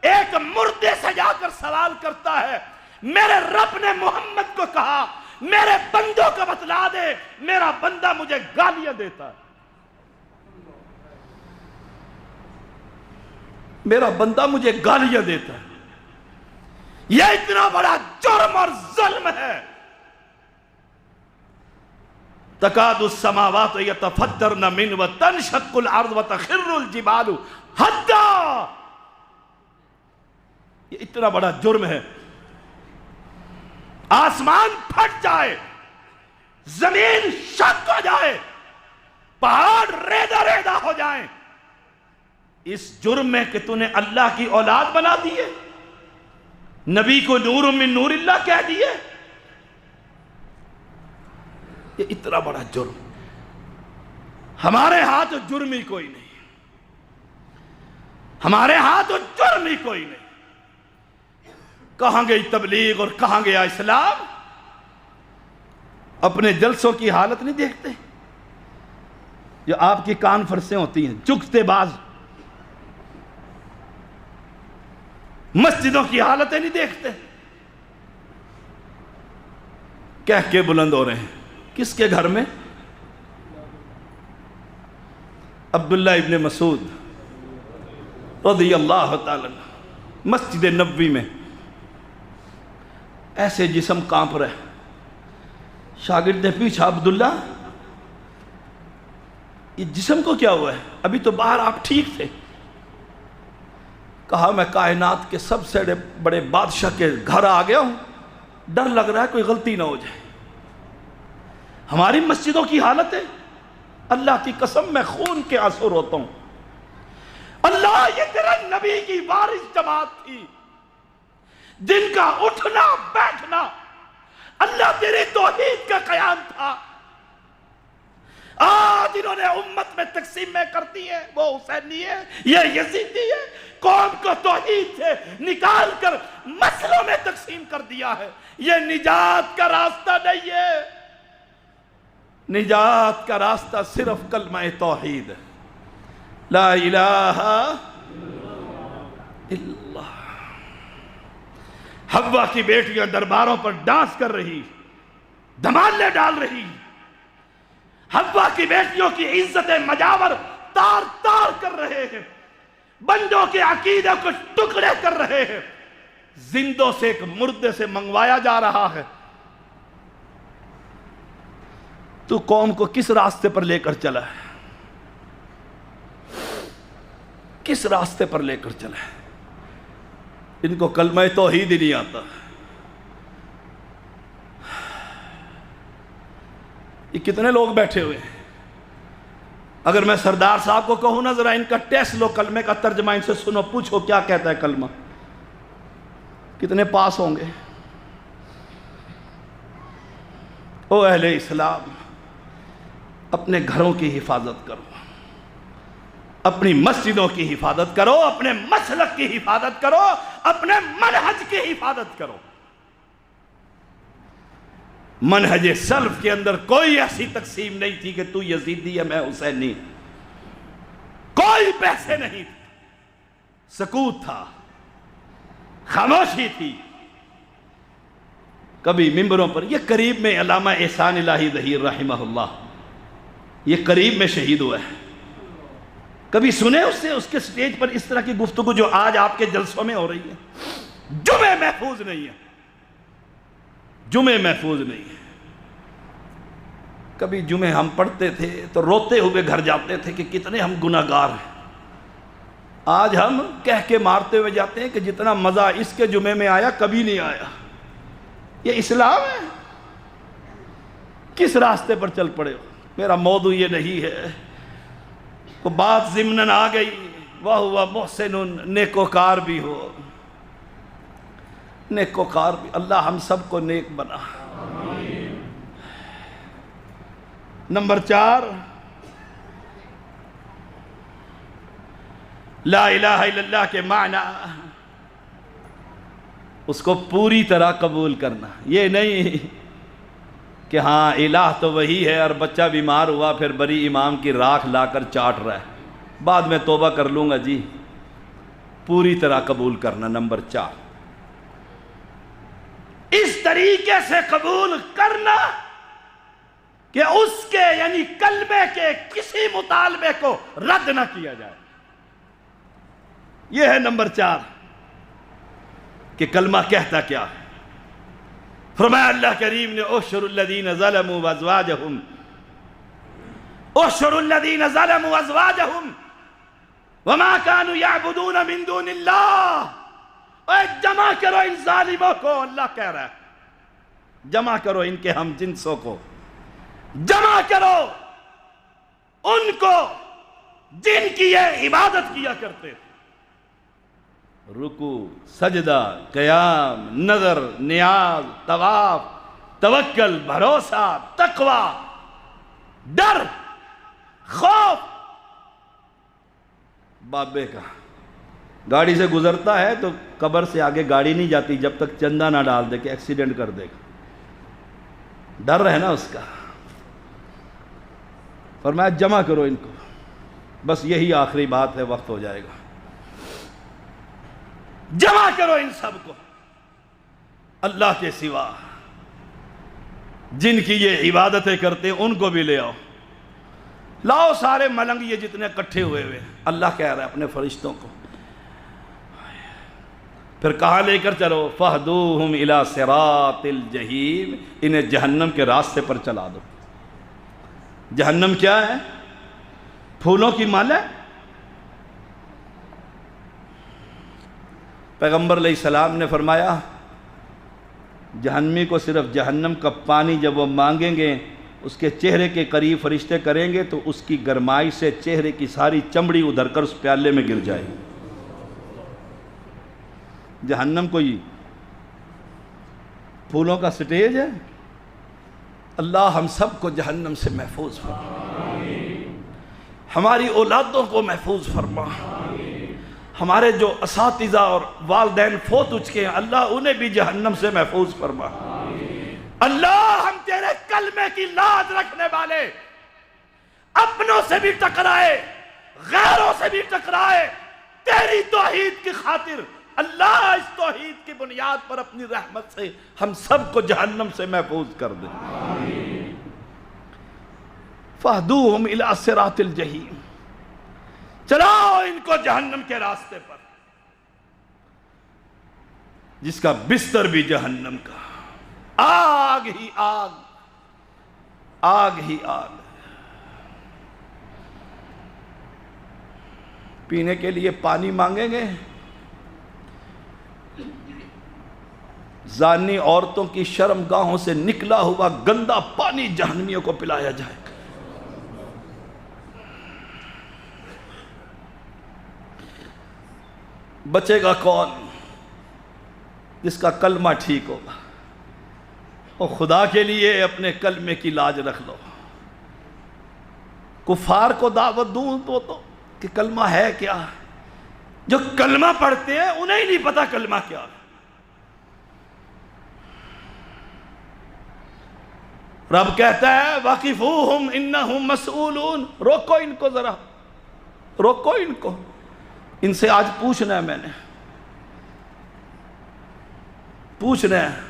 ایک مردے سے جا کر سوال کرتا ہے، میرے رب نے محمد کو کہا میرے بندوں کو بتلا دے، میرا بندہ مجھے گالیاں دیتا ہے، میرا بندہ مجھے گالیاں دیتا ہے۔ یہ اتنا بڑا جرم اور ظلم ہے۔ تکاد السماوات یتفطرن من وتنشق الارض وتخر الجبال حدا، یہ اتنا بڑا جرم ہے، آسمان پھٹ جائے، زمین شق ہو جائے، پہاڑ ریدہ ریدہ ہو جائیں، اس جرم میں کہ تو نے اللہ کی اولاد بنا دیے، نبی کو نور من نور اللہ کہہ دیے، یہ اتنا بڑا جرم۔ ہمارے ہاں تو جرم ہی کوئی نہیں، ہمارے ہاں تو جرم ہی کوئی نہیں۔ کہاں گئی تبلیغ اور کہاں گیا اسلام؟ اپنے جلسوں کی حالت نہیں دیکھتے؟ جو آپ کی کانفرنسیں ہوتی ہیں، چکتے باز مسجدوں کی حالتیں نہیں دیکھتے؟ کہہ کے بلند ہو رہے ہیں، کس کے گھر میں؟ عبداللہ ابن مسعود رضی اللہ تعالی عنہ، مسجد نبوی میں ایسے جسم کانپ رہے، شاگرد نے پوچھا عبداللہ یہ جسم کو کیا ہوا ہے؟ ابھی تو باہر آپ ٹھیک تھے۔ کہا میں کائنات کے سب سے بڑے بادشاہ کے گھر آ گیا ہوں، ڈر لگ رہا ہے کوئی غلطی نہ ہو جائے۔ ہماری مسجدوں کی حالت ہے، اللہ کی قسم میں خون کے آنسو روتا ہوں۔ اللہ یہ تیرا نبی کی وارث جماعت تھی جن کا اٹھنا بیٹھنا اللہ تیری توحید کا قیام تھا، آج انہوں نے امت میں تقسیم میں کر دی ہے، وہ حسینی ہے، یہ یزیدی ہے، قوم کو توحید سے نکال کر مسلوں میں تقسیم کر دیا ہے۔ یہ نجات کا راستہ نہیں ہے، نجات کا راستہ صرف کلمہ توحید ہے، لا الہ الا اللہ۔ حوا کی بیٹیاں درباروں پر ڈانس کر رہی، دھمالے ڈال رہی، حوا کی بیٹیوں کی عزت مجاور تار تار کر رہے ہیں، بندوں کے عقیدہ کو ٹکڑے کر رہے ہیں، زندوں سے ایک مردے سے منگوایا جا رہا ہے۔ تو قوم کو کس راستے پر لے کر چلا ہے؟ کس راستے پر لے کر چلا ہے؟ ان کو کلمہ توحید ہی نہیں آتا۔ یہ کتنے لوگ بیٹھے ہوئے ہیں؟ اگر میں سردار صاحب کو کہوں نا ذرا ان کا ٹیسٹ لو، کلمے کا ترجمہ ان سے سنو، پوچھو کیا کہتا ہے کلمہ، کتنے پاس ہوں گے؟ او اہل اسلام، اپنے گھروں کی حفاظت کرو، اپنی مسجدوں کی حفاظت کرو، اپنے مسلک کی حفاظت کرو، اپنے منہج کی حفاظت کرو۔ منہج سلف کے اندر کوئی ایسی تقسیم نہیں تھی کہ تو یزیدی ہے میں حسینی، کوئی پیسے نہیں تھے، سکوت تھا، خاموشی تھی۔ کبھی ممبروں پر، یہ قریب میں علامہ احسان الہی ظہیر رحمہ اللہ، یہ قریب میں شہید ہوا ہے، کبھی سنے اس سے اس کے سٹیج پر اس طرح کی گفتگو جو آج آپ کے جلسوں میں ہو رہی ہے؟ جمعے محفوظ نہیں ہے، جمعے محفوظ نہیں ہے۔ کبھی جمعے ہم پڑھتے تھے تو روتے ہوئے گھر جاتے تھے کہ کتنے ہم گناہگار ہیں۔ آج ہم کہہ کے مارتے ہوئے جاتے ہیں کہ جتنا مزہ اس کے جمعے میں آیا کبھی نہیں آیا۔ یہ اسلام ہے؟ کس راستے پر چل پڑے ہو؟ میرا موضوع یہ نہیں ہے، وہ بات ضمناً آ گئی، وَهُوَ مُحْسِنٌ، نیکوکار بھی ہو، نیکوکار بھی، اللہ ہم سب کو نیک بنا۔ نمبر 4، لا الہ الا اللہ کے معنی اس کو پوری طرح قبول کرنا، یہ نہیں کہ ہاں الہ تو وہی ہے اور بچہ بیمار ہوا پھر بری امام کی راکھ لا کر چاٹ رہا ہے، بعد میں توبہ کر لوں گا جی، پوری طرح قبول کرنا۔ نمبر 4، اس طریقے سے قبول کرنا کہ اس کے یعنی کلمے کے کسی مطالبے کو رد نہ کیا جائے۔ یہ ہے نمبر 4 کہ کلمہ کہتا کیا ہے۔ فرمایا اللہ کریم نے احشروا الذین ظلموا وازواجہم، احشروا الذین ظلموا وازواجہم وما كانوا يعبدون من دون اللہ۔ اے جمع کرو ان ظالموں کو، اللہ کہہ رہا ہے جمع کرو ان کے ہم جنسوں کو، جمع کرو ان کو جن کی یہ عبادت کیا کرتے تھے۔ رکوع، سجدہ، قیام، نظر، نیاز، طواف، توکل، بھروسہ، تقوی، ڈر، خوف۔ بابے کا گاڑی سے گزرتا ہے تو قبر سے آگے گاڑی نہیں جاتی جب تک چندہ نہ ڈال دے کہ ایکسیڈنٹ کر دے گا، ڈر ہے نا اس کا۔ فرمایا جمع کرو ان کو، بس یہی آخری بات ہے، وقت ہو جائے گا۔ جمع کرو ان سب کو، اللہ کے سوا جن کی یہ عبادتیں کرتے ان کو بھی لے آؤ، لاؤ سارے ملنگ یہ جتنے اکٹھے ہوئے ہوئے۔ اللہ کہہ رہا ہے اپنے فرشتوں کو، پھر کہاں لے کر چلو؟ فَهْدُوهُمْ إِلَى صِرَاطِ الْجَحِيمِ، انہیں جہنم کے راستے پر چلا دو۔ جہنم کیا ہے؟ پھولوں کی مال ہے۔ پیغمبر علیہ السلام نے فرمایا جہنمی کو صرف جہنم کا پانی جب وہ مانگیں گے اس کے چہرے کے قریب فرشتے کریں گے تو اس کی گرمائی سے چہرے کی ساری چمڑی ادھر کر اس پیالے میں گر جائے گی۔ جہنم کوئی پھولوں کا سٹیج ہے؟ اللہ ہم سب کو جہنم سے محفوظ فرما، ہماری اولادوں کو محفوظ فرما، ہمارے جو اساتذہ اور والدین فوت ہو چکے ہیں اللہ انہیں بھی جہنم سے محفوظ فرما۔ اللہ ہم تیرے کلمے کی لاج رکھنے والے اپنوں سے بھی ٹکرائے غیروں سے بھی ٹکرائے تیری توحید کی خاطر اللہ اس توحید کی بنیاد پر اپنی رحمت سے ہم سب کو جہنم سے محفوظ کر دے۔ فَهْدُوهُمْ إِلَىٰ صِرَاطِ الْجَحِيمِ، چلاؤ ان کو جہنم کے راستے پر جس کا بستر بھی جہنم کا، آگ ہی آگ، آگ ہی آگ۔ پینے کے لیے پانی مانگیں گے، زانی عورتوں کی شرم گاہوں سے نکلا ہوا گندا پانی جہنمیوں کو پلایا جائے گا۔ بچے گا کون؟ جس کا کلمہ ٹھیک ہوگا۔ اور خدا کے لیے اپنے کلمے کی لاج رکھ لو۔ کفار کو دعوت دوں تو کہ کلمہ ہے کیا؟ جو کلمہ پڑھتے ہیں انہیں ہی نہیں پتا کلمہ کیا ہے۔ رب کہتا ہے وَقِفُوهُمْ إِنَّهُمْ مَسْئُولُونَ، روکو ان کو ذرا، روکو ان کو، ان سے آج پوچھنا ہے، میں نے پوچھنا ہے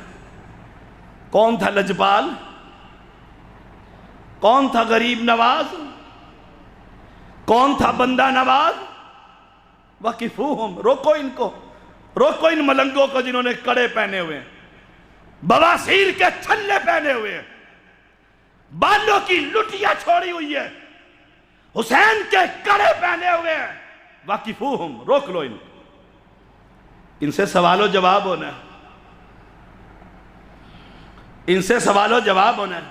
کون تھا لجپال، کون تھا غریب نواز، کون تھا بندہ نواز؟ وَقِفُوهُمْ، روکو ان کو، روکو ان ملنگوں کو جنہوں نے کڑے پہنے ہوئے ہیں، بواسیر کے چھلے پہنے ہوئے ہیں، بالوں کی لٹیاں چھوڑی ہوئی ہے، حسین کے کڑے پہنے ہوئے ہیں۔ وَقِفُوهُمْ، روک لو ان سے سوال و جواب ہونا ہے، ان سے سوال و جواب ہونا ہے۔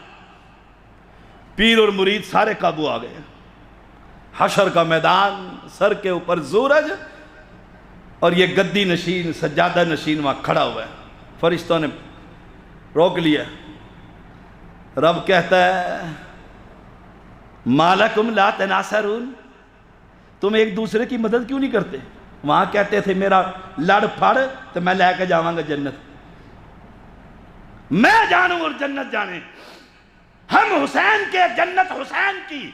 پیر اور مرید سارے قابو آ گئے، حشر کا میدان، سر کے اوپر سورج اور یہ گدی نشین سجادہ نشین وہاں کھڑا ہوا ہے، فرشتوں نے روک لیا۔ رب کہتا ہے مالکم لا تناصرون، تم ایک دوسرے کی مدد کیوں نہیں کرتے؟ وہاں کہتے تھے میرا لڑ پھڑ تو میں لے کے جاواں گا جنت، میں جانوں اور جنت جانے، ہم حسین کے جنت حسین کی،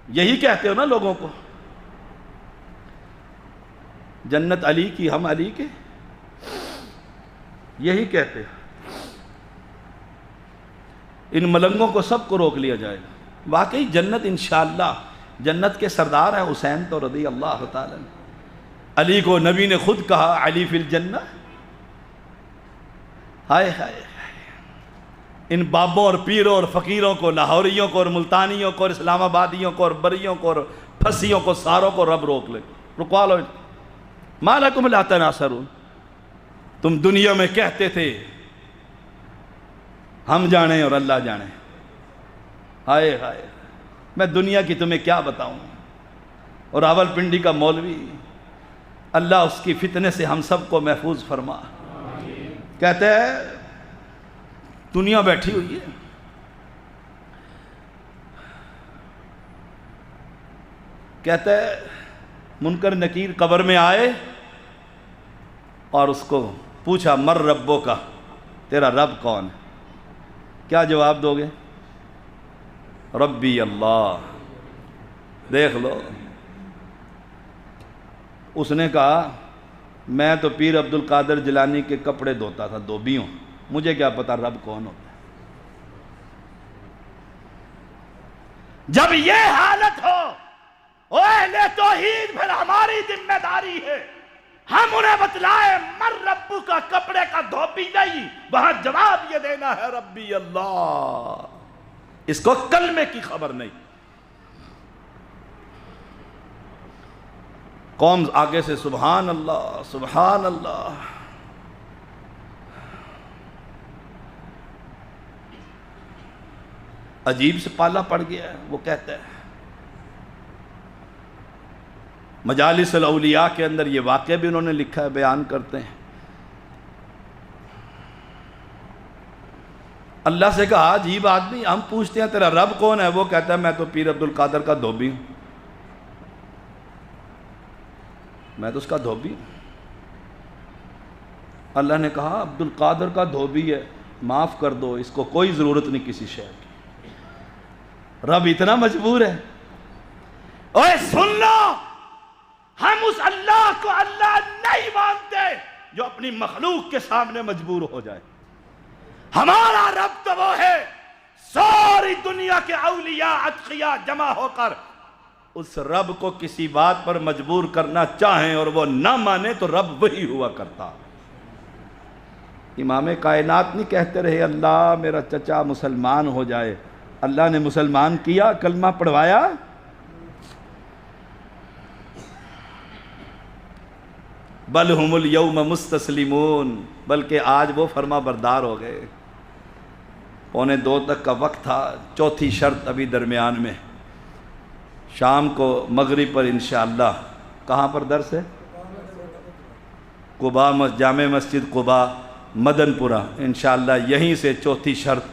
یہی کہتے ہو نا لوگوں کو۔ جنت علی کی، ہم علی کے، یہی کہتے ہیں۔ ان ملنگوں کو سب کو روک لیا جائے گا۔ واقعی جنت انشاءاللہ، جنت کے سردار ہیں حسین تو رضی اللہ تعالی عنہ۔ علی کو نبی نے خود کہا علی فی الجنہ۔ ہائے ہائے، ان بابوں اور پیروں اور فقیروں کو، لاہوریوں کو اور ملتانیوں کو اور اسلام آبادیوں کو اور بریوں کو اور پھسیوں کو، ساروں کو رب روک لے، رکوا لو۔ ما لکم لا تناصرون، تم دنیا میں کہتے تھے ہم جانے اور اللہ جانے، ہائے ہائے، میں دنیا کی تمہیں کیا بتاؤں۔ اور راول پنڈی کا مولوی، اللہ اس کی فتنے سے ہم سب کو محفوظ فرما، کہتے ہیں دنیا بیٹھی ہوئی ہے، کہتے ہیں منکر نکیر قبر میں آئے اور اس کو پوچھا مر ربوں کا، تیرا رب کون ہے؟ کیا جواب دو گے؟ ربی اللہ۔ دیکھ لو، اس نے کہا میں تو پیر عبد القادر جیلانی کے کپڑے دھوتا تھا، دھوبی ہوں، مجھے کیا پتا رب کون ہوتا ہے۔ جب یہ حالت ہو اہل توحید، پھر ہماری ذمہ داری ہے ہم انہیں بتلائیں مر ربو کا، کپڑے کا دھوبی نہیں، وہاں جواب یہ دینا ہے ربی اللہ۔ اس کو کلمے کی خبر نہیں۔ قوم آگے سے سبحان اللہ سبحان اللہ۔ عجیب سے پالا پڑ گیا ہے۔ وہ کہتا ہے مجالس الاولیاء کے اندر یہ واقعہ بھی انہوں نے لکھا ہے، بیان کرتے ہیں۔ اللہ سے کہا عجیب آدمی، ہم پوچھتے ہیں تیرا رب کون ہے، وہ کہتا ہے میں تو پیر عبد القادر کا دھوبی ہوں، میں تو اس کا دھوبی ہوں۔ اللہ نے کہا عبد القادر کا دھوبی ہے، معاف کر دو، اس کو کوئی ضرورت نہیں کسی شے کی۔ رب اتنا مجبور ہے؟ اوے سن لو، ہم اس اللہ کو اللہ نہیں مانتے جو اپنی مخلوق کے سامنے مجبور ہو جائے۔ ہمارا رب تو وہ ہے ساری دنیا کے اولیاء اتقیاء جمع ہو کر اس رب کو کسی بات پر مجبور کرنا چاہیں اور وہ نہ مانے تو رب وہی ہوا کرتا۔ امام کائنات نہیں کہتے رہے اللہ میرا چچا مسلمان ہو جائے، اللہ نے مسلمان کیا، کلمہ پڑھوایا۔ بل ہم الیوم مستسلمون، بلکہ آج وہ فرما بردار ہو گئے۔ 1:45 تک کا وقت تھا، چوتھی شرط ابھی درمیان میں، شام کو مغرب پر انشاءاللہ کہاں پر درس ہے؟ قباء، جامع مسجد قباء مدن پورہ، انشاءاللہ یہیں سے چوتھی شرط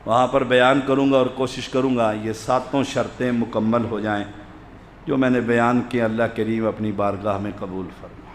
وہاں پر بیان کروں گا، اور کوشش کروں گا یہ 7 شرطیں مکمل ہو جائیں جو میں نے بیان کی۔ اللہ کریم اپنی بارگاہ میں قبول فرمائے۔